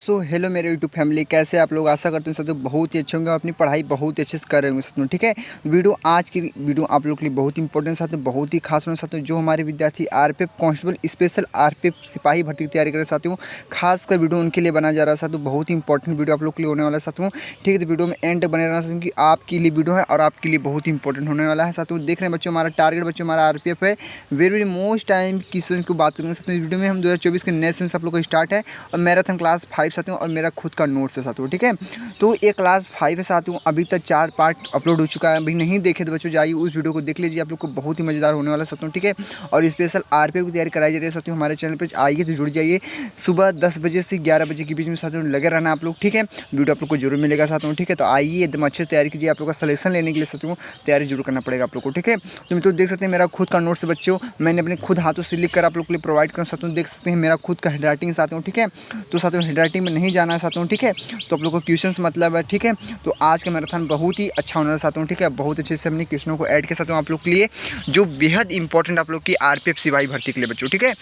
So hello मेरे YouTube family, कैसे आप लोग। आशा करते हैं सब बहुत ही अच्छे होंगे, अपनी पढ़ाई बहुत ही अच्छे से कर रहे होंगे साथ में। ठीक है, वीडियो आज की वीडियो आप लोग के लिए बहुत इंपॉर्टेंट साथ में, बहुत ही खास होने साथ में। जो हमारे विद्यार्थी आरपीएफ कांस्टेबल स्पेशल आरपीएफ सिपाही भर्ती की तैयारी कर रहे साथियों, खासकर वीडियो उनके लिए बनाया जा रहा है साथियों। बहुत ही इंपॉर्टेंट वीडियो आप लोग के लिए होने वाला है साथियों। ठीक है, तो वीडियो में एंड बने रहना क्योंकि आपके लिए वीडियो है और आपके लिए बहुत ही इंपॉर्टेंट होने वाला है साथियों। देख रहे हैं बच्चों, हमारा टारगेट बच्चों हमारा आरपीएफ है। Very very most time question की बात करेंगे साथियों वीडियो में। हम 2024 के नए सेंस आप लोग का स्टार्ट है और मैराथन क्लास 5 साथियों, और मेरा खुद का नोट्स है साथियों। ठीक है, तो ये क्लास 5 है साथियों। अभी तक 4 पार्ट अपलोड हो चुका है, अभी नहीं देखे तो बच्चों जाइए उस वीडियो को देख लीजिए, आप लोग को बहुत ही मजेदार होने वाला है साथियों। ठीक है, और स्पेशल आरपीएफ की तैयारी कराई जा रही है साथियों। हमारे चैनल पर आइए तो जुड़ जाइए। सुबह 10 बजे से 11 बजे के बीच में साथियों लगे रहना आप लोग। ठीक है, वीडियो आप लोग को जरूर मिलेगा साथियों। ठीक है, तो आइए एकदम अच्छे से तैयारी कीजिए। आप लोग का सलेक्शन लेने के लिए साथियों तैयारी जरूर करना पड़ेगा आप लोग को। ठीक है, तो मित्रों देख सकते हैं मेरा खुद का नोट्स बच्चों, मैंने अपने खुद हाथों से लिख कर आप लोग के लिए प्रोवाइड कर साथियों। देख सकते हैं मेरा खुद का हैंड राइटिंग साथियों। ठीक है, तो साथियों हैंड राइटिंग में नहीं जाना है साथियों। ठीक है, तो आप लोग को क्वेश्चंस मतलब है। ठीक है, तो आज का मैराथन बहुत ही अच्छा होने वाला साथियों। ठीक है, बहुत अच्छे से हमने क्वेश्चनों को ऐड किया साथियों आप लोग के लिए, जो बेहद इंपॉर्टेंट आप लोग की आरपीएफ सिपाही भर्ती के लिए बच्चों। ठीक है,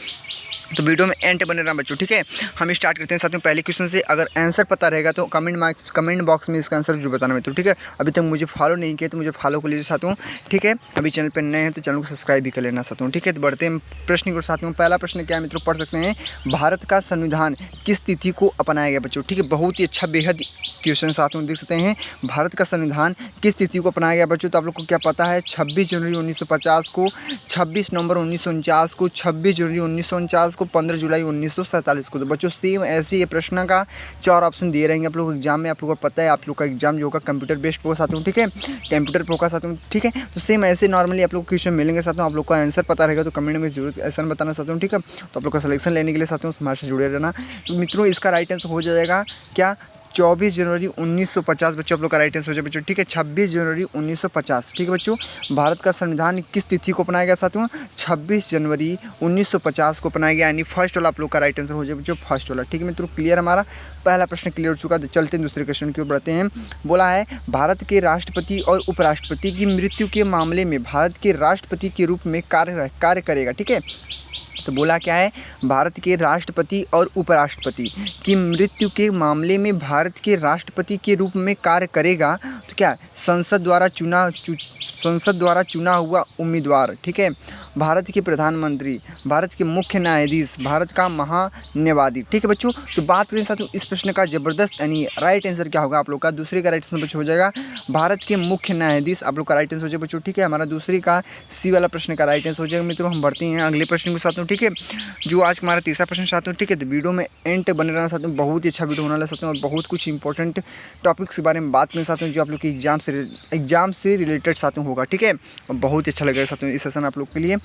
तो वीडियो में एंड बने रहा बच्चों। ठीक है, हम स्टार्ट करते हैं साथियों पहले क्वेश्चन से। अगर आंसर पता रहेगा तो कमेंट बॉक्स में इसका आंसर जो बताना मित्रों। ठीक है, अभी तक मुझे फॉलो नहीं किया तो मुझे फॉलो कर लीजिए साथियों। ठीक है, अभी चैनल पर नए हैं तो चैनल को सब्सक्राइब भी कर लेना साथियों। ठीक है, तो बढ़ते हैं प्रश्न को साथियों। पहला प्रश्न क्या है मित्रों, पढ़ सकते हैं। भारत का संविधान किस तिथि को अपनाया गया बच्चों। ठीक है, बहुत ही अच्छा बेहद क्वेश्चन साथियों देख सकते हैं। भारत का संविधान किस तिथि को अपनाया गया बच्चों, तो आप लोग को क्या पता है। 26 जनवरी 1950 को, 26 नवंबर 1949 को, 26 जनवरी 1949 को, 15 जुलाई 1947 को। तो बच्चों सेम ऐसे ये प्रश्न का 4 ऑप्शन दिए रहेंगे आप लोग एग्जाम में। आप लोगों को पता है आप लोग का एग्जाम जो होगा कंप्यूटर बेस्ड होगा साथियों। ठीक है, कंप्यूटर पर होगा साथियों। ठीक है, तो सेम ऐसे नॉर्मली आप लोग क्वेश्चन मिलेंगे साथियों। आप लोग का आंसर पता रहेगा तो कमेंट में जरूर आंसर बताना साथियों। ठीक है, तो आप लोग का सिलेक्शन लेने के लिए साथियों हमारे से जुड़े रहना। तो मित्रों इसका राइट आंसर हो जाएगा क्या, 24 जनवरी 1950 बच्चों आप लोग का राइट आंसर हो जाए बच्चों। ठीक है, 26 जनवरी 1950। ठीक है बच्चों, भारत का संविधान किस तिथि को अपनाया गया साथियों, 26 जनवरी 1950 को अपनाया गया, यानी फर्स्ट वाला आप लोग का राइट आंसर हो जाए बच्चों, फर्स्ट वाला। ठीक है मित्रों, क्लियर, हमारा पहला प्रश्न क्लियर हो चुका है। तो चलते हैं दूसरे क्वेश्चन की ओर बढ़ते हैं। बोला है भारत के राष्ट्रपति और उपराष्ट्रपति की मृत्यु के मामले में भारत के राष्ट्रपति के रूप में कार्य करेगा। ठीक है, तो बोला क्या है, भारत के राष्ट्रपति और उपराष्ट्रपति की मृत्यु के मामले में भारत के राष्ट्रपति के रूप में कार्य करेगा। तो क्या, संसद द्वारा चुना हुआ उम्मीदवार। ठीक है, भारत के प्रधानमंत्री, भारत के मुख्य न्यायाधीश, भारत का महान्यायवादी। ठीक है बच्चों, तो बात करें साथियों इस प्रश्न का जबरदस्त यानी राइट आंसर क्या होगा आप लोग का। दूसरे का राइट आंसर बच्चों हो जाएगा भारत के मुख्य न्यायाधीश, आप लोग का राइट आंसर हो जाएगा बच्चों। ठीक है, हमारा दूसरी का सी वाला प्रश्न का राइट आंसर हो जाएगा मित्रों। हम बढ़ते हैं अगले प्रश्न के साथियों। ठीक है, जो आज हमारा तीसरा प्रश्न साथियों। ठीक है, तो वीडियो में एंड बने रहना साथियों, बहुत ही अच्छा वीडियो होने वाला साथियों, और बहुत कुछ इंपॉर्टेंट टॉपिक्स के बारे में बात करें साथियों, जो आप लोग के एग्जाम से रिलेटेड साथियों होगा। ठीक है, और बहुत ही अच्छा लगेगा साथियों इस सेशन आप लोग के लिए।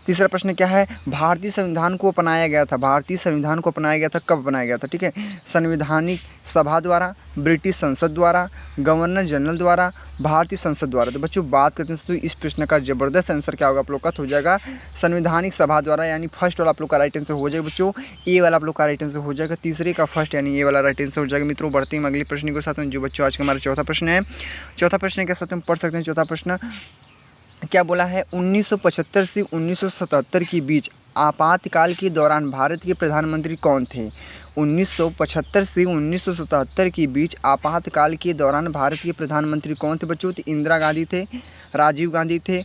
तीसरा प्रश्न क्या है, भारतीय संविधान को अपनाया गया था, भारतीय संविधान को अपनाया गया था, कब अपनाया गया था। ठीक है, संवैधानिक सभा द्वारा, ब्रिटिश संसद द्वारा, गवर्नर जनरल द्वारा, भारतीय संसद द्वारा। तो बच्चों बात करते हैं तो इस प्रश्न का जबरदस्त आंसर क्या होगा आप लोग का, तो हो जाएगा संवैधानिक सभा द्वारा, यानी फर्स्ट वाला आप लोग का राइट आंसर हो जाएगा बच्चों। ए वाला आप लोग का राइट आंसर हो जाएगा, तीसरे का फर्स्ट यानी ए वाला राइट आंसर हो जाएगा मित्रों। बढ़ते हैं अगले प्रश्न के साथ में, जो बच्चों आज का हमारा चौथा प्रश्न है। चौथा प्रश्न के साथ हम पढ़ सकते हैं। चौथा प्रश्न क्या बोला है, 1975 से 1977 के बीच आपातकाल के दौरान भारत के प्रधानमंत्री कौन थे। 1975 से 1977 के बीच आपातकाल के दौरान भारत के प्रधानमंत्री कौन थे बच्चों, तो इंदिरा गांधी थे, राजीव गांधी थे,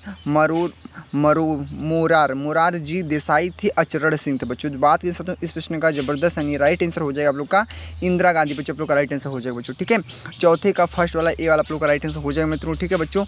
मोरारजी देसाई थे, अचरण सिंह थे बच्चों। बात कर सकते हो इस प्रश्न का जबरदस्त यानी राइट आंसर हो जाएगा आप लोग का इंदिरा गांधी बच्चों, आप लोग का राइट आंसर हो जाएगा बच्चों। ठीक है, चौथे का फर्स्ट वाला ए वाला आप लोग का राइट आंसर हो जाएगा मित्रों। ठीक है बच्चों,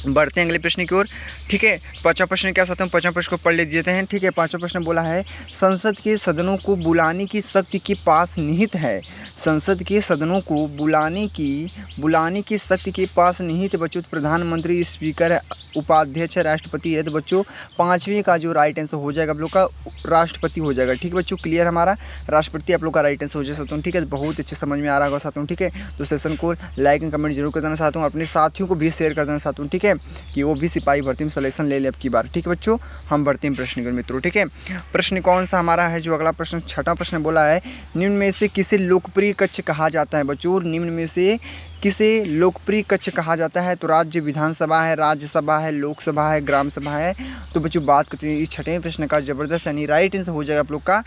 बढ़ते हैं अगले प्रश्न की ओर। ठीक है, पांचवा प्रश्न क्या साथ हम पांचवा प्रश्न को पढ़ लेते हैं। ठीक है, पांचवा प्रश्न बोला है संसद के सदनों को बुलाने की शक्ति के पास निहित है, संसद के सदनों को बुलाने की शक्ति के पास निहित बच्चों प्रधानमंत्री, स्पीकर, उपाध्यक्ष, राष्ट्रपति है। तो बच्चों पांचवें का जो राइट आंसर हो जाएगा आप लोग का राष्ट्रपति हो जाएगा। ठीक है बच्चों, क्लियर, हमारा राष्ट्रपति आप लोग का राइट आंसर हो जाए साथियों। ठीक है, बहुत अच्छे समझ में आ रहा होगा साथियों। ठीक है, तो सेशन को लाइक एंड कमेंट जरूर कर देना साथियों, अपने साथियों को भी शेयर कर देना साथियों। ठीक है, कि वो भी सिपाही भर्ती में सिलेक्शन ले ले अब की बार। ठीक है बच्चों, हम बढ़ते हैं प्रश्न के मित्रों। ठीक है, प्रश्न कौन सा हमारा है, जो अगला प्रश्न छठा प्रश्न बोला है, निम्न में से किसे लोकप्रिय कक्ष कहा जाता है बच्चों, निम्न में से किसे लोकप्रिय कक्ष कहा जाता है। तो राज्य विधानसभा है, राज्यसभा है, लोकसभा है, ग्राम सभा है। तो बच्चों बात करते हैं इस छठे प्रश्न का जबरदस्त यानी राइट आंसर हो जाएगा आप लोग का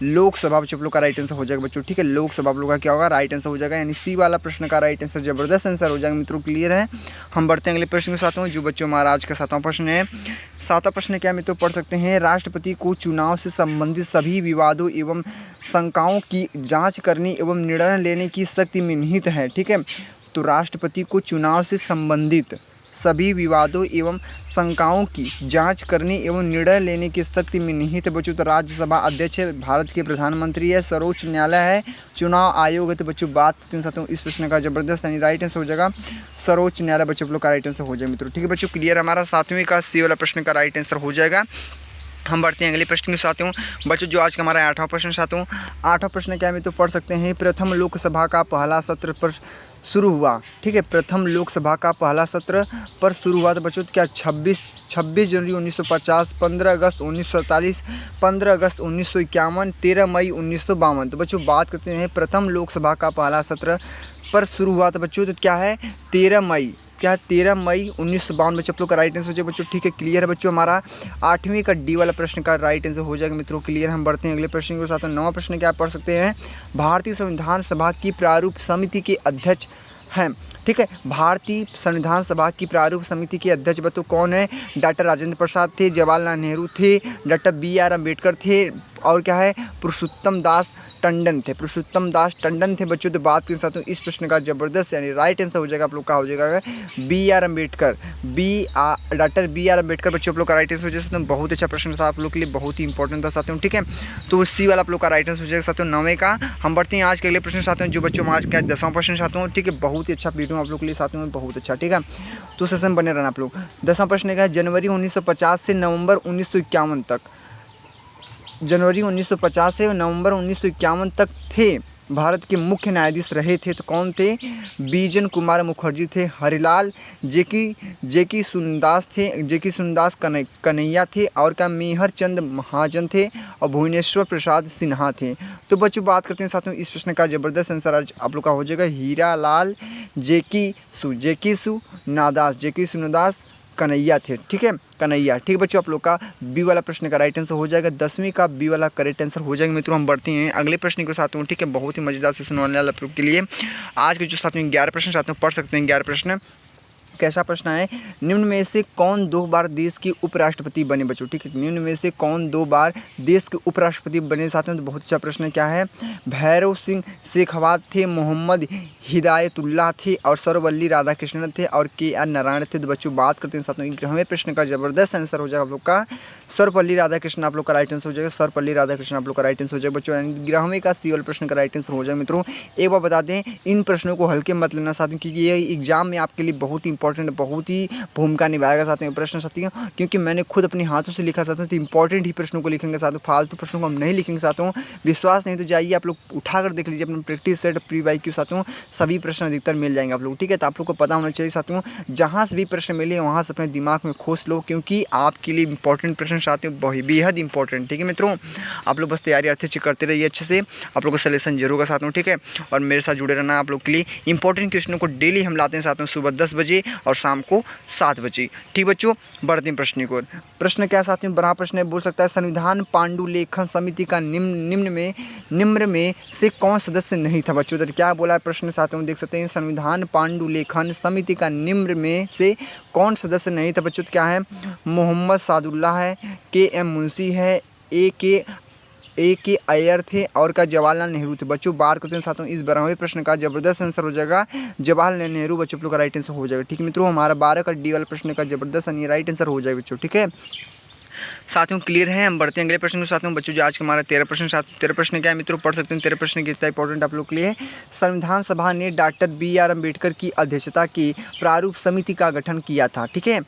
लोकसभा बच्चों आप लोग का राइट आंसर हो जाएगा बच्चों, ठीक है। लोकसभा आप लोग का क्या होगा, राइट आंसर हो जाएगा, यानी सी वाला प्रश्न का राइट आंसर जबरदस्त आंसर हो जाएगा मित्रों। क्लियर है। हम बढ़ते हैं अगले प्रश्न के साथ में, जो बच्चों हमारा आज का 7वां प्रश्न है। 7वां प्रश्न क्या मित्रों पढ़ सकते हैं, राष्ट्रपति को चुनाव से संबंधित सभी विवादों एवं शंकाओं की जांच करने एवं निर्णय लेने की शक्ति में निहित है, ठीक है। तो राष्ट्रपति को चुनाव से संबंधित सभी विवादों एवं शंकाओं की जांच करने एवं निर्णय लेने की शक्ति में निहित है बच्चों। तो राज्यसभा अध्यक्ष है, भारत के प्रधानमंत्री है, सर्वोच्च न्यायालय है, चुनाव आयोग है। तो बच्चों बात करते हैं इस प्रश्न का जबरदस्त यानी राइट आंसर हो जाएगा सर्वोच्च न्यायालय बच्चों लोग का राइट आंसर हो जाएगा मित्रों, ठीक है बच्चों। क्लियर, हमारा 7वें का सी वाला प्रश्न का राइट आंसर हो जाएगा। हम बढ़ते हैं अगले प्रश्न के साथ हूँ बच्चों, जो आज का हमारा 8वां प्रश्न साथ हूँ। 8वां प्रश्न क्या है मित्रों पढ़ सकते हैं, प्रथम लोकसभा का पहला सत्र पर शुरू हुआ, ठीक है। प्रथम लोकसभा का पहला सत्र पर शुरू हुआ तो बच्चों क्या 26 जनवरी 1950, 15 अगस्त 1947, 15 अगस्त 1951, 13 मई 1952। तो बच्चों बात करते हैं प्रथम लोकसभा का पहला सत्र पर शुरू हुआ तो बच्चों तो क्या है 13 मई, क्या 13 मई 1952 बच्चों आप लोग का राइट आंसर हो जाएगा बच्चों, ठीक है। क्लियर है बच्चों, हमारा 8वीं का डी वाला प्रश्न का राइट आंसर हो जाएगा मित्रों। क्लियर, हम बढ़ते हैं अगले प्रश्न के साथ। 9वां प्रश्न क्या पढ़ सकते हैं, भारतीय संविधान सभा की प्रारूप समिति के अध्यक्ष हैं, ठीक है। भारतीय संविधान सभा की प्रारूप समिति के अध्यक्ष बच्चों कौन है, डॉक्टर राजेंद्र प्रसाद थे, जवाहरलाल नेहरू थे, डॉक्टर BR अम्बेडकर थे, और क्या है पुरुषोत्तम दास टंडन थे, पुरुषोत्तम दास टंडन थे बच्चों। तो बात के साथ इस प्रश्न का जबरदस्त यानी राइट आंसर हो जाएगा आप लोग का हो जाएगा BR Ambedkar, doctor BR Ambedkar बच्चों आप लोग का राइट आंसर हो जाएगा। तो बहुत अच्छा प्रश्न था आप लोग के लिए, बहुत ही इंपॉर्टेंट था साथियों, ठीक है। तो सी वाला आप लोग का राइट आंसर हो जाएगा साथियों 9वें का। हम बढ़ते हैं आज के अगले प्रश्न साथियों, जो बच्चों आज का 10वां प्रश्न साथियों, ठीक है। बहुत ही अच्छा वीडियो आप लोग के लिए साथियों, बहुत अच्छा, ठीक है। तो सेशन बने रहना आप लोग। 10वां प्रश्न क्या है, जनवरी 1950 से नवंबर 1951 तक, जनवरी 1950 से नवंबर 1951 तक थे भारत के मुख्य न्यायाधीश रहे थे। तो कौन थे, बीजन कुमार मुखर्जी थे, हरिलाल जेकी सुनदास थे, जेकी सुनदास कन्हैया थे, और क्या मेहर चंद महाजन थे, और भुवनेश्वर प्रसाद सिन्हा थे। तो बच्चों बात करते हैं साथियों इस प्रश्न का जबरदस्त आंसर आज आप लोग का हो जाएगा हीरा लाल जेकी सुनदास कन्हैया थे, ठीक है, कन्हैया, ठीक है बच्चों। आप लोग का बी वाला प्रश्न का राइट आंसर हो जाएगा, 10वीं का बी वाला करेक्ट आंसर हो जाएगा मित्रों। हम बढ़ते हैं अगले प्रश्न के साथ में, ठीक है। बहुत ही मजेदार सेशन होने वाला आप लोग के लिए। आज के जो साथ में 11 प्रश्न साथ में पढ़ सकते हैं। 11 प्रश्न कैसा प्रश्न है, निम्न में से कौन 2 बार देश के उपराष्ट्रपति बने बच्चों, ठीक है। निम्न में से कौन 2 बार देश के उपराष्ट्रपति बने साथ में, तो बहुत अच्छा प्रश्न क्या है, भैरव सिंह शेखावत थे, मोहम्मद हिदायतुल्लाह थे, और सर्वपल्ली राधाकृष्णन थे, और KR नारायण थे। तो बच्चों बात करते हैं साथ में 11वें प्रश्न का जबरदस्त आंसर हो जाएगा आप लोग का सर्वपल्ली राधाकृष्णन आप लोग का राइट आंसर हो जाएगा, सर्वपल्ली राधाकृष्णन आप लोग का राइट आंसर हो जाएगा बच्चों। 11वें का सी वाला प्रश्न का राइट आंसर हो जाएगा मित्रों। एक बार बता दें, इन प्रश्नों को हल्के मत लेना साथियों, क्योंकि ये एग्जाम में आपके लिए बहुत ही इंपॉर्टेंट, बहुत ही भूमिका निभाएगा साथियों प्रश्न साथियों, क्योंकि मैंने खुद अपने हाथों से लिखा साथियों। तो इंपॉर्टेंट ही प्रश्नों को लिखेंगे साथियों, फालतू प्रश्नों को हम नहीं लिखेंगे साथियों। विश्वास नहीं तो जाइए आप लोग उठाकर देख लीजिए अपने प्रैक्टिस सेट प्री IQ साथियों, सभी प्रश्न अधिकतर मिल जाएंगे आप लोग, ठीक है। तो आप लोग को पता होना चाहिए साथियों, जहाँ से भी प्रश्न मिले वहाँ से अपने दिमाग में खोस लो, क्योंकि आपके लिए इंपॉर्टेंट प्रश्न साथियों बेहद इंपॉर्टेंट, ठीक है मित्रों। आप लोग बस तैयारी अच्छे से करते रहिए, अच्छे से आप लोग को सलेक्शन जरूर होगा साथियों, ठीक है। और मेरे साथ जुड़े रहना आप लोग के लिए। इंपॉर्टेंट क्वेश्चनों को डेली हम लाते हैं साथियों, सुबह 10 बजे और शाम को 7 बजे, ठीक बच्चों। बढ़ते हैं प्रश्न को। प्रश्न क्या साथियों, बड़ा प्रश्न है, बोल सकता है संविधान पांडुलेखन समिति का निम्न में से कौन सदस्य नहीं था बच्चों। तो क्या बोला है प्रश्न साथियों, देख सकते हैं, संविधान पांडुलेखन समिति का निम्न में से कौन सदस्य नहीं था बच्चों। तो क्या है, मोहम्मद सादुल्लाह है, KM मुंशी है, A.K. अय्यर थे, और का जवाहरलाल नेहरू थे बच्चों। बात करते हैं साथियों इस 12वें प्रश्न का जबरदस्त आंसर हो जाएगा जवाहरलाल नेहरू बच्चों लोग का राइट आंसर हो जाएगा, ठीक है मित्रों। हमारा 12 का डी वाला प्रश्न का जबरदस्त राइट आंसर हो जाएगा बच्चों, ठीक है साथियों। क्लियर है। हम बढ़ते हैं अगले प्रश्न के साथ में बच्चों, जो आज का हमारा 13 प्रश्न क्या है मित्रों, पढ़ सकते हैं। 13 प्रश्न कितना इंपॉर्टेंट आप लोग के लिए। संविधान सभा ने डॉक्टर BR अम्बेडकर की अध्यक्षता की प्रारूप समिति का गठन किया था, ठीक है।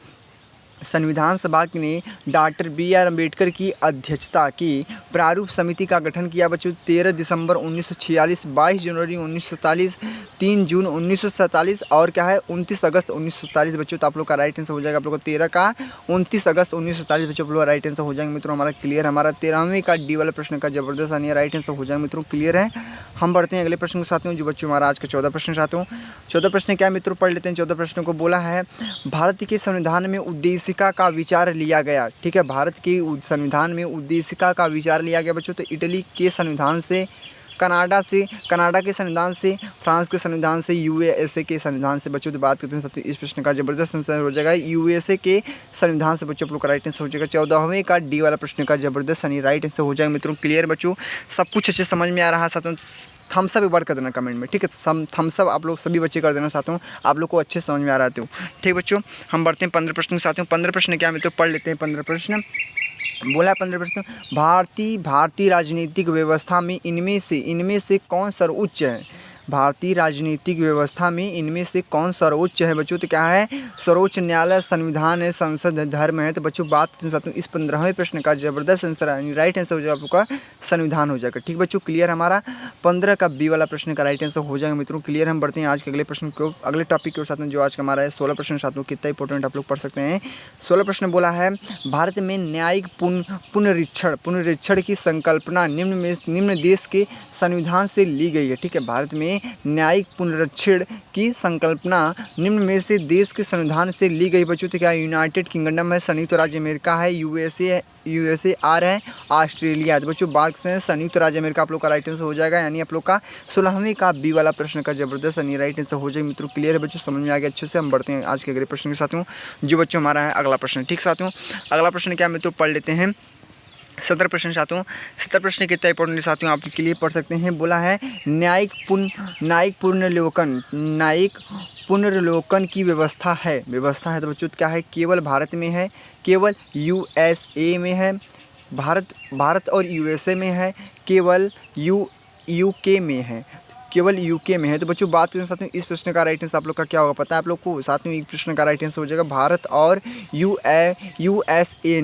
संविधान सभा ने डॉक्टर BR अम्बेडकर की अध्यक्षता की प्रारूप समिति का गठन किया बच्चों 13 दिसंबर 1946, 22 जनवरी 1947, 3 जून 1947, और क्या है 29 अगस्त 1947 बच्चों। तो आप लोग का राइट आंसर हो जाएगा आप लोग को 13 का 29 अगस्त 1947 बच्चों, आप लोग का राइट आंसर हो जाएंगे मित्रों। हमारा क्लियर, हमारा 13वें का डी वाला प्रश्न का जबरदस्त राइट आंसर हो जाएगा मित्रों, क्लियर है। हम बढ़ते हैं अगले प्रश्न के साथ में, जो बच्चों हमारा आज का 14 प्रश्न साथ हूँ। 14 प्रश्न क्या मित्रों, पढ़ लेते हैं। 14 प्रश्नों को बोला है, भारत के संविधान में उद्देश्य उद्देशिका का विचार लिया गया। ठीक है, भारत के संविधान में उद्देशिका का विचार लिया गया बच्चों। तो इटली के संविधान से, कनाडा के संविधान से, फ्रांस के संविधान से, यूएसए के संविधान से बच्चों। तो बात करते हैं साथियों इस प्रश्न का ज़बरदस्त आंसर हो जाएगा यूएसए के संविधान से बच्चों। आप लोग का राइट आंसर हो जाएगा 14वें का डी वाला प्रश्न का ज़बरदस्त यानी राइट आंसर हो जाएगा मित्रों। क्लियर बच्चों, सब कुछ अच्छे समझ में आ रहा है साथियों। थम्स अप एक बार कर देना कमेंट में, ठीक है। थम्स अप आप लोग सभी बच्चे कर देना साथियों, आप लोग को अच्छे समझ में आ रहा है। ठीक बच्चों, हम बढ़ते हैं 15 प्रश्न के साथियों। 15 प्रश्न क्या मित्रों, पढ़ लेते हैं 15 प्रश्न। बोला 15 प्रश्न, भारतीय राजनीतिक व्यवस्था में इनमें से कौन सर्वोच्च है। भारतीय राजनीतिक व्यवस्था में इनमें से कौन सर्वोच्च है बच्चों। तो क्या है, सर्वोच्च न्यायालय, संविधान है, संसद है, धर्म है। तो बच्चों बात करते हैं इस 15वें प्रश्न का ज़बरदस्त आंसर यानी राइट आंसर हो जाएगा आपका संविधान हो जाएगा। ठीक बच्चों, क्लियर। हमारा 15 का बी वाला प्रश्न का राइट आंसर हो जाएगा मित्रों। क्लियर। हम बढ़ते हैं आज के अगले प्रश्न को, अगले टॉपिक के साथ में, जो आज का हमारा है 16 प्रश्न साथियों। कितना इंपॉर्टेंट आप लोग पढ़ सकते हैं। 16 प्रश्न बोला है, भारत में न्यायिक पुनरीक्षण की संकल्पना निम्न देश के संविधान से ली गई है। ठीक है, भारत में न्यायिक पुनरीक्षण की संकल्पना निम्न में से देश के संविधान से ली गई बच्चों। तो क्या यूनाइटेड किंगडम है, संयुक्त राज्य अमेरिका है, यूएसए है, ऑस्ट्रेलिया। तो बच्चों बात करते हैं संयुक्त राज्य अमेरिका आप लोग का राइट आंसर हो जाएगा यानी आप लोग का 16वें का बी वाला प्रश्न का ज़बरदस्त यानी राइट आंसर हो जाएगा मित्रों। क्लियर है बच्चों, समझ में आ गया अच्छे से। हम बढ़ते हैं आज के अगले प्रश्न के साथियों, जो बच्चों हमारा है अगला प्रश्न। ठीक साथियों, अगला प्रश्न क्या मित्रों, पढ़ लेते हैं 17 प्रश्न साथियों। 17 प्रश्न कितना इंपॉर्टेंट साथियों आपके लिए पढ़ सकते हैं। बोला है, न्यायिक पुनर्विलोकन की व्यवस्था है। तो बच्चों क्या है, केवल भारत में है, केवल यूएसए में है, भारत और यूएसए में है, केवल यूके में है, केवल यूके में है। तो बच्चों बात करें साथ में इस प्रश्न का राइट आंसर आप लोग का क्या होगा पता है आप लोग को। साथ में एक प्रश्न का राइट आंसर हो जाएगा भारत और यूएसए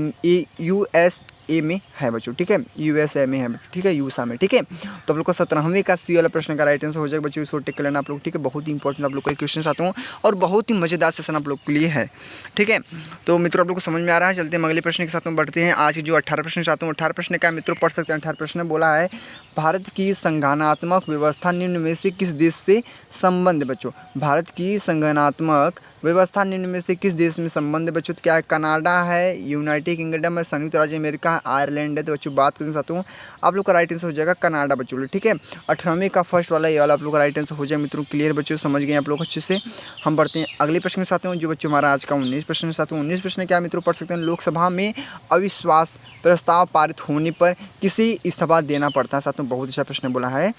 में है बच्चों। ठीक है, यूएसए में है बच्चों, ठीक है, यूएसए में। ठीक है, तो आप लोग को 17वें का सी वाला प्रश्न का राइट आंसर हो जाएगा बच्चों। इसको टिक कर लेना आप लोग। ठीक है, बहुत ही इंपॉर्टेंट आप लोग को क्वेश्चन आते हैं और बहुत ही मजेदार सेशन आप लोग के लिए है। ठीक है, तो मित्रों आप लोग को समझ में आ रहा है। चलते हैं अगले प्रश्न के साथ में बढ़ते हैं। आज के जो 18 प्रश्न चाहते हैं, 18 प्रश्न क्या मित्रों पढ़ सकते हैं। 18 प्रश्न बोला है, भारत की संगठनात्मक व्यवस्था निम्न में से किस देश से संबंध बच्चों। भारत की संगठनात्मक व्यवस्था निम्न में से किस देश में संबंध है बच्चों। तो क्या है, कनाडा है, यूनाइटेड किंगडम है, संयुक्त राज्य अमेरिका है, आयरलैंड है। तो बच्चों बात करते साथ हूँ आप लोग का राइट आंसर हो जाएगा कनाडा बच्चों। ठीक है, 18वें का फर्स्ट वाला ये वाला आप लोग का राइट आंसर हो जाएगा मित्रों। क्लियर बच्चों, समझ गए आप लोग अच्छे से। हम बढ़ते हैं अगले प्रश्न के साथ हूँ, जो बच्चों हमारा आज का 19 प्रश्न के साथ। 19 प्रश्न क्या मित्रों पढ़ सकते हैं। लोकसभा में अविश्वास प्रस्ताव पारित होने पर किसे इस्तीफा देना पड़ता है। साथ में बहुत अच्छा प्रश्न बोला है,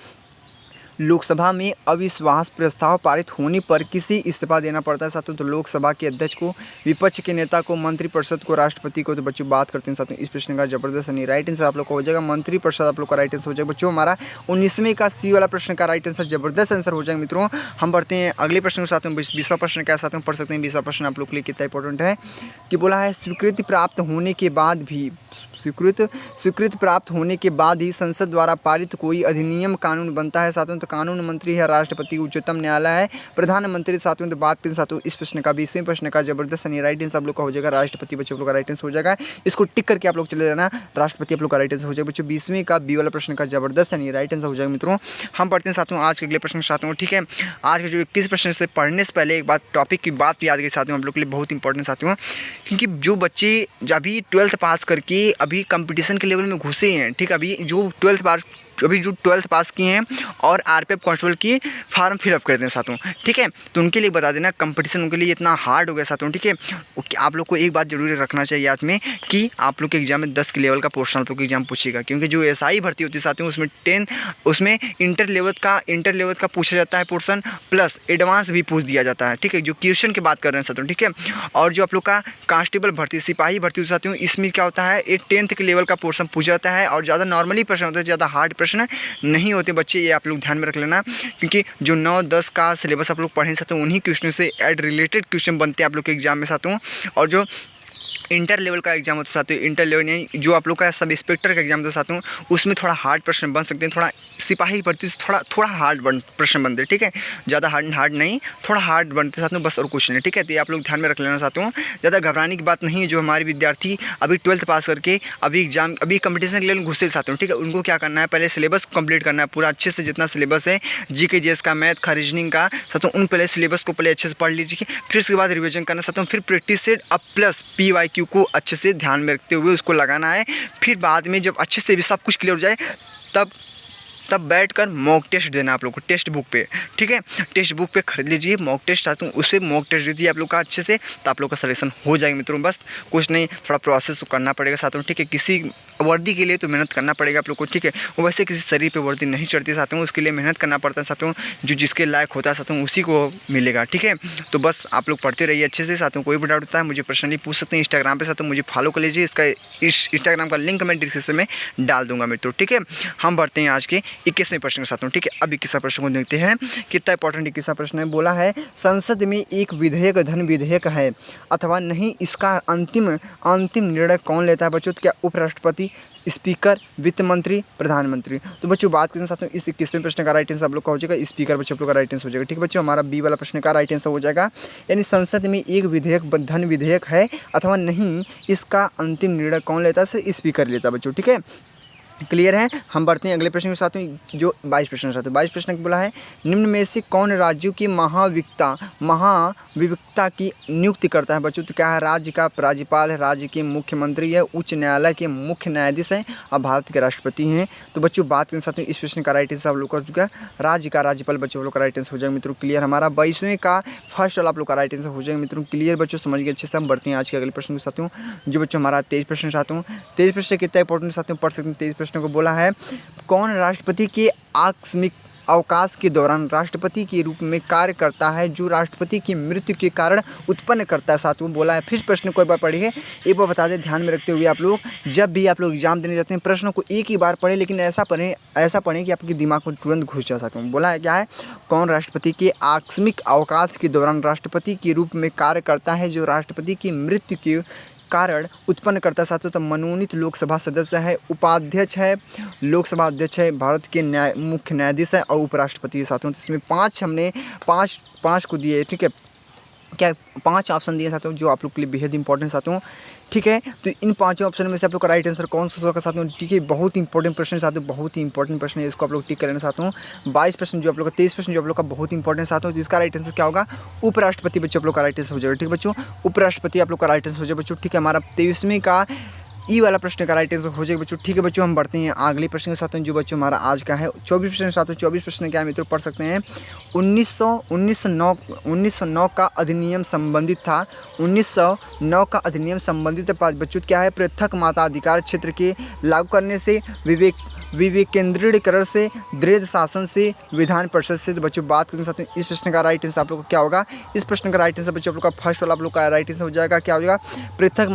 लोकसभा में अविश्वास प्रस्ताव पारित होने पर किसी इस्तीफा देना पड़ता है साथियों। तो लोकसभा के अध्यक्ष को, विपक्ष के नेता को, मंत्रिपरिषद को, राष्ट्रपति को। तो बच्चों बात करते हैं साथियों इस प्रश्न का ज़बरदस्त नहीं राइट आंसर आप लोग को हो जाएगा मंत्रिपरिषद आप लोग का राइट आंसर हो जाएगा बच्चों। हमारा 19वें का सी वाला प्रश्न का राइट आंसर ज़बरदस्त आंसर हो जाएगा मित्रों। हम बढ़ते हैं अगले प्रश्न के साथ में। 20वां प्रश्न क्या साथ में पढ़ सकते हैं। 20वां प्रश्न आप लोग के लिए कितना इंपॉर्टेंट है कि बोला है, स्वीकृति प्राप्त होने के बाद ही संसद द्वारा पारित कोई अधिनियम कानून बनता है साथियों। तो कानून मंत्री है, राष्ट्रपति, उच्चतम न्यायालय है, प्रधानमंत्री साथियों। तो बात करें साथियों इस प्रश्न का 20वें प्रश्न का ज़बरदस्त नहीं राइट आंसर आप लोग का हो जाएगा राष्ट्रपति बच्चों। आप लोग का राइट आंसर हो जाएगा, इसको टिक करके आप लोग चले जाना, राष्ट्रपति आप लोग का राइट आंसर हो जाएगा बच्चों। 20वें का बी वाला प्रश्न का ज़बरदस्त नहीं राइट आंसर हो जाएगा मित्रों। हम पढ़ते हैं साथियों आज के अगले प्रश्न साथियों। ठीक है, आज के जो 21 प्रश्न से पढ़ने से पहले एक बात टॉपिक की बात याद करें साथियों, हम लोग के लिए बहुत इंपॉर्टेंट साथियों, क्योंकि जो बच्चे अभी 12th पास करके अभी कंपटीशन के लेवल में घुसे हैं। ठीक, अभी जो 12th पास किए हैं और आरपीएफ कांस्टेबल की फॉर्म फिलअप करते हैं साथियों। ठीक है, तो उनके लिए बता देना कंपटीशन उनके लिए इतना हार्ड हो गया साथियों। ठीक है, आप लोग को एक बात जरूरी रखना चाहिए याद में कि आप लोग के एग्जाम में 10 के लेवल का पोर्शन आप लोग के एग्जाम पूछेगा, क्योंकि जो एसआई भर्ती होती है साथियों उसमें इंटर लेवल का पूछा जाता है पोर्शन, प्लस एडवांस भी पूछ दिया जाता है। ठीक है, जो क्वेश्चन की बात कर रहे हैं साथियों। ठीक है, और जो आप लोग का कांस्टेबल भर्ती, सिपाही भर्ती होती है साथियों, इसमें क्या होता है, ये 10th के लेवल का पोर्शन पूछा जाता है और ज़्यादा नॉर्मली प्रश्न होता है, ज़्यादा हार्ड प्रश्न नहीं होते बच्चे। ये आप लोग ध्यान में रख लेना, क्योंकि जो 9-10 का सिलेबस आप लोग पढ़ें साथियों, उन्हीं क्वेश्चन से ऐड रिलेटेड क्वेश्चन बनते हैं आप लोग के एग्जाम में साथियों। और जो इंटर लेवल का एग्जाम होता है साथियों, इंटर लेवल नहीं, जो आप लोग का सब इंस्पेक्टर का एग्जाम होता है साथियों, उसमें थोड़ा हार्ड प्रश्न बन सकते हैं। थोड़ा सिपाही भर्ती से थोड़ा हार्ड प्रश्न बनते हैं। ठीक है, ज़्यादा हार्ड नहीं, थोड़ा हार्ड बनते हैं साथियों, बस और कुछ नहीं। ठीक है, तो ये आप लोग ध्यान में रख लेना साथियों, ज़्यादा घबराने की बात नहीं है। जो हमारे विद्यार्थी अभी 12th पास करके अभी कंपटीशन के लेवल घुसे साथियों, ठीक है, उनको क्या करना है, पहले सिलेबस कंप्लीट करना है पूरा अच्छे से। जितना सिलेबस है जीके जीएस का, मैथ का, रीजनिंग का साथियों, उन पहले सिलेबस को पहले अच्छे से पढ़ लीजिए, फिर उसके बाद रिविजन करना साथियों, फिर प्रैक्टिस सेट अब प्लस पी IQ को अच्छे से ध्यान में रखते हुए उसको लगाना है। फिर बाद में जब अच्छे से भी सब कुछ क्लियर हो जाए तब बैठकर मॉक टेस्ट देना आप लोग को टेक्स्ट बुक पे, ठीक है। टेक्स्ट बुक पे खरीद लीजिए मॉक टेस्ट, आते हैं उससे मॉक टेस्ट दीजिए आप लोग का अच्छे से, तो आप लोग का सिलेक्शन हो जाएगा मित्रों। बस कुछ नहीं, थोड़ा प्रोसेस तो करना पड़ेगा साथियों, ठीक है। किसी वर्दी के लिए तो मेहनत करना पड़ेगा आप लोग को, ठीक है। वो वैसे किसी शरीर पे वर्दी नहीं चढ़ती साथियों, उसके लिए मेहनत करना पड़ता है साथियों। जो जिसके लायक होता है साथियों उसी को मिलेगा, ठीक है। तो बस आप लोग पढ़ते रहिए अच्छे से साथियों। कोई भी डाउट होता है मुझे पर्सनली पूछ सकते हैं इंस्टाग्राम पे साथियों, मुझे फॉलो कर लीजिए। इसका इंस्टाग्राम का लिंक मैं डिस्क्रिप्शन में डाल दूंगा मित्रों, ठीक है। हम बढ़ते हैं आज के 21वें प्रश्न के साथ, ठीक है। अब 21वां प्रश्न को देखते हैं, कितना इंपॉर्टेंट 21वां प्रश्न है। बोला है संसद में एक विधेयक धन विधेयक है अथवा नहीं, इसका अंतिम निर्णय कौन लेता है बच्चों? क्या उपराष्ट्रपति, स्पीकर, वित्त मंत्री, प्रधानमंत्री? तो बच्चों बात करें साथ में इस 21वें प्रश्न का राइट आंसर आप लोग का हो जाएगा स्पीकर, बच्चों का राइट आंसर हो जाएगा, ठीक है बच्चों। हमारा बी वाला प्रश्न का राइट आंसर हो जाएगा, यानी संसद में एक विधेयक धन विधेयक है अथवा नहीं, इसका अंतिम निर्णय कौन लेता है? स्पीकर लेता है बच्चों, ठीक है। क्लियर है। हम बढ़ते हैं अगले प्रश्न के साथ में, जो 22 प्रश्न साथ 22 प्रश्न बोला है निम्न में से कौन राज्यों की महाविविक्ता की नियुक्ति करता है बच्चों? तो क्या है? राज्य का राज्यपाल है, राज्य के मुख्यमंत्री है, उच्च न्यायालय के मुख्य न्यायाधीश हैं और भारत के राष्ट्रपति हैं। तो बच्चों बात के साथ में इस प्रश्न का राइट आंसर आप लोग का हो चुका है राज्य का राज्यपाल, बच्चों लोग का राइट आंसर हो जाएगा मित्रों। क्लियर। हमारा 22वें का फर्स्ट वाला आप लोग का राइट आंसर हो जाएगा मित्रों। क्लियर बच्चों, समझ गए अच्छे से। हम बढ़ते हैं आज के अगले प्रश्न के साथ हूँ, जो बच्चों हमारा 23 प्रश्न चाहता हूँ। 23 प्रश्न कितना इंपॉर्टेंट साथ में पढ़ सकते हैं। 23 प्रश्न को बोला है कौन राष्ट्रपति के आकस्मिक अवकाश के दौरान राष्ट्रपति के रूप में कार्य करता है, जो राष्ट्रपति की मृत्यु के कारण उत्पन्न करता है? साथ में बोला है। फिर प्रश्न को एक बार पढ़िए, एक बार बता दें ध्यान में रखते हुए आप लोग जब भी आप लोग एग्जाम देने जाते हैं प्रश्न को एक ही बार पढ़ें, लेकिन ऐसा पढ़ें कि आपके दिमाग में तुरंत घुस जा सकते हैं। बोला है क्या है? कौन राष्ट्रपति के आकस्मिक अवकाश के दौरान राष्ट्रपति के रूप में कार्य करता है, जो राष्ट्रपति की मृत्यु के कारण उत्पन्न करता साथियों? तो मनोनीत लोकसभा सदस्य है, उपाध्यक्ष है, लोकसभा अध्यक्ष है, भारत के मुख्य न्यायाधीश है और उपराष्ट्रपति साथियों। तो इसमें हमने पाँच को दिए, ठीक है। क्या 5 ऑप्शन दिए साथियों, जो आप लोग के लिए बेहद इंपॉर्टेंट साथियों, ठीक है। तो इन 5 ऑप्शन में से आप लोग का राइट आंसर कौन सा होगा साथियों? ठीक है, बहुत इंपॉर्टेंट प्रश्न साथियों, बहुत ही इंपॉर्टेंट प्रश्न है, इसको आप लोग टिक कर लेना चाहता हूँ। 22 प्रश्न जो आप लोग का, 23 प्रश्न जो आप लोग का बहुत इंपॉर्टेंट साथियों, जिसका राइट आंसर क्या होगा? उपराष्ट्रपति बच्चों आप लोग का राइट आंसर हो जाएगा, ठीक है बच्चों। उपराष्ट्रपति आप लोग का राइट आंसर हो जाएगा बच्चों, ठीक है। हमारा 23वें का ई वाला प्रश्न का राइट आंसर हो जाएगा बच्चों, ठीक है बच्चों। हम बढ़ते हैं अगले प्रश्न के साथ, जो बच्चों हमारा आज का है 24 प्रश्न के साथ। 24 प्रश्न क्या है मित्रों पढ़ सकते हैं। 1909 का अधिनियम संबंधित था। 1909 का अधिनियम संबंधित बच्चों क्या है? पृथक मताधिकार क्षेत्र के लागू करने से, विकेंद्रीकरण से, दृढ़ शासन से, विधान परिषद से। तो बच्चों बात करते हैं इस प्रश्न का राइट आंसर आप लोग को क्या होगा? इस प्रश्न का राइट आंसर बच्चों आप लोग का फर्स्ट वाला आप लोग का राइट आंसर हो जाएगा, क्या हो जाएगा? पृथक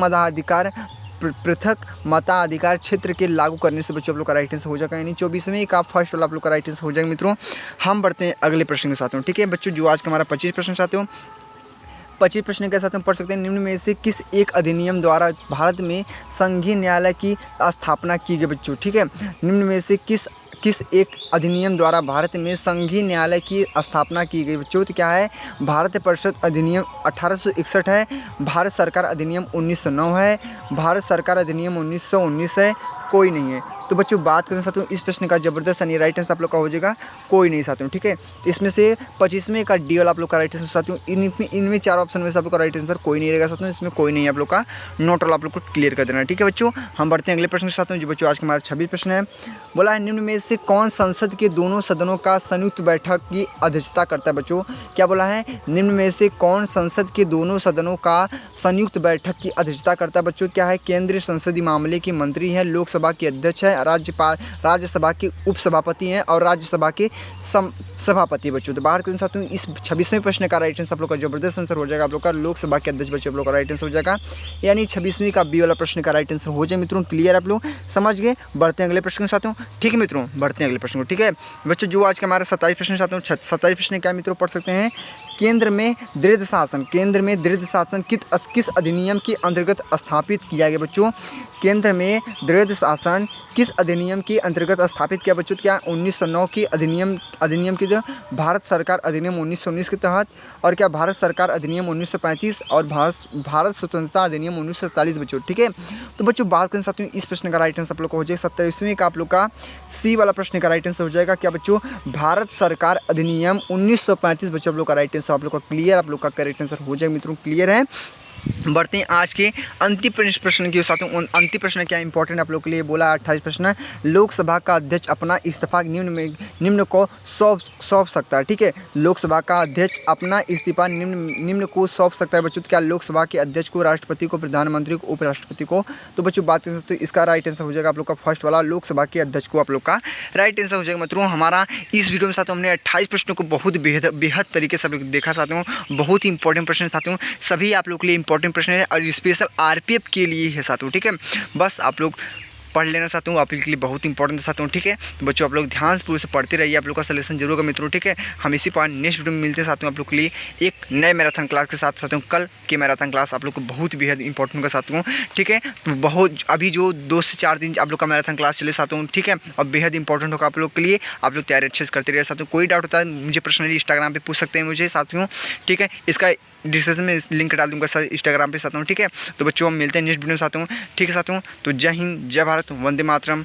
मताधिकार क्षेत्र के लागू करने से बच्चों आप लोग का राइट आंसर हो जाएगा, यानी 24वें का फर्स्ट वाला आप लोग का राइट आंसर हो जाएगा मित्रों। हम बढ़ते हैं अगले प्रश्न के साथ, ठीक है बच्चों, जो आज का हमारा 25 प्रश्न साथियों। 25 प्रश्न के साथ हम पढ़ सकते हैं निम्न में से किस एक अधिनियम द्वारा भारत में संघीय न्यायालय की स्थापना की गई बच्चों, ठीक है। निम्न में से किस एक अधिनियम द्वारा भारत में संघीय न्यायालय की स्थापना की गई बच्चों? तो क्या है? भारत परिषद अधिनियम 1861 है, भारत सरकार अधिनियम 1909 है, भारत सरकार अधिनियम 1919 है, कोई नहीं है। तो बच्चों बात करें साथियों इस प्रश्न का जबरदस्त यानी राइट आंसर आप लोग का हो जाएगा कोई नहीं साथियों, ठीक है। इसमें से 25वें का डी वाला आप लोग का राइट आंसर साथियों, इनमें 4 ऑप्शन में से आप लोग का राइट आंसर कोई नहीं रहेगा साथियों, इसमें कोई नहीं आप लोग का नोट वाला आप लोग को क्लियर कर देना, ठीक है बच्चों। हम बढ़ते हैं अगले प्रश्न के साथ, जो बच्चों आज के हमारा 26 प्रश्न है। बोला है निम्न में से कौन संसद के दोनों सदनों का संयुक्त बैठक की अध्यक्षता करता है बच्चों? क्या बोला है? निम्न में से कौन संसद के दोनों सदनों का संयुक्त बैठक की अध्यक्षता करता है बच्चों? क्या है? केंद्रीय संसदीय मामले के मंत्री हैं, लोकसभा के अध्यक्ष है, राज्यसभा के उपसभापति हैं और राज्यसभा के सभापति बच्चों। तो बाहर के साथ इस 26वें प्रश्न का राइट आंसर आप लोग का जबरदस्त आंसर हो जाएगा आप लोग का लोकसभा के अध्यक्ष बच्चों आप लोग का राइट आंसर हो जाएगा, यानी 26वीं का बी वाला प्रश्न का राइट आंसर हो जाए मित्रों। क्लियर आप लोग समझ गए। बढ़ते हैं अगले प्रश्न के साथ, ठीक है मित्रों, बढ़ते हैं अगले प्रश्न को, ठीक है बच्चों। जो आज के हमारे 27 प्रश्न चाहते हैं, 27 प्रश्न क्या मित्रों पढ़ सकते हैं। केंद्र में दृढ़ शासन किस अधिनियम के अंतर्गत स्थापित किया गया बच्चों? केंद्र में दृढ़ शासन किस अधिनियम के अंतर्गत स्थापित किया बच्चों? क्या 1909 की अधिनियम की जो भारत सरकार अधिनियम 1919 के तहत, और क्या भारत सरकार अधिनियम 1935 और भारत स्वतंत्रता अधिनियम 1947 बच्चों, ठीक है। तो बच्चों बात करना चाहते हैं इस प्रश्न का राइट आंसर आप लोग का हो जाएगा 27वें का आप लोग का सी वाला प्रश्न का राइट आंसर हो जाएगा क्या बच्चों? भारत सरकार अधिनियम 1935 बच्चों आप लोग का राइट आंसर आप लोग का क्लियर, आप लोग का करेक्ट आंसर हो जाएगा मित्रों। क्लियर है। बढ़ते हैं आज के अंतिम प्रश्न के साथ। अंतिम प्रश्न क्या इंपॉर्टेंट आप लोग के लिए बोला 28 प्रश्न। लोकसभा का अध्यक्ष अपना इस्तीफा निम्न को सौंप सकता है। ठीक है, लोकसभा का अध्यक्ष अपना इस्तीफा निम्न को सौंप सकता है बच्चों। तो क्या लोकसभा के अध्यक्ष को, राष्ट्रपति को, प्रधानमंत्री को, उपराष्ट्रपति को? तो बच्चों बात करें तो इसका राइट आंसर हो जाएगा आप लोग का फर्स्ट वाला, लोकसभा के अध्यक्ष को आप लोग का राइट आंसर हो जाएगा। मतलब हमारा इस वीडियो में साथ हमने 28 प्रश्नों को बहुत बेहद तरीके से आप लोग देखा साथियों। बहुत ही इंपॉर्टेंट प्रश्न साथियों, सभी आप लोग के लिए इंपॉर्टेंट प्रश्न है और स्पेशल आरपीएफ के लिए है साथियों। ठीक है, बस आप लोग पढ़ लेना चाहता हूँ, आप लोग के लिए बहुत इंपॉर्टेंट चाहता हूँ। ठीक है, तो बच्चों आप लोग ध्यान से पूरे से पढ़ते रहिए, आप लोग का सलेक्शन जरूर होगा मित्रों। ठीक है, हम इसी पर नेक्स्ट वीडियो में मिलते हैं साथियों आप लोग के लिए एक नए मैराथन क्लास के साथ साथियों। कल के मैराथन क्लास आप लोग को बहुत ही बेहद इंपॉर्टेंट का साथियों। ठीक है, तो बहुत अभी जो 2 से 4 दिन आप लोग का मैराथन क्लास चले साथियों। ठीक है, और बेहद इंपॉर्टेंट होगा आप लोग के लिए, आप लोग तैयारी अच्छे से करते रहिए साथियों। कोई डाउट होता है मुझे पर्सनली इंस्टाग्राम पर पूछ सकते हैं मुझे साथियों। ठीक है, इसका डिस्क्रिप्शन में लिंक डाल दूंगा सर इंस्टाग्राम पे साथियों। ठीक है, तो बच्चों हम मिलते हैं नेक्स्ट वीडियो में साथियों। ठीक है साथियों, तो जय हिंद, जय भारत, वंदे मातरम।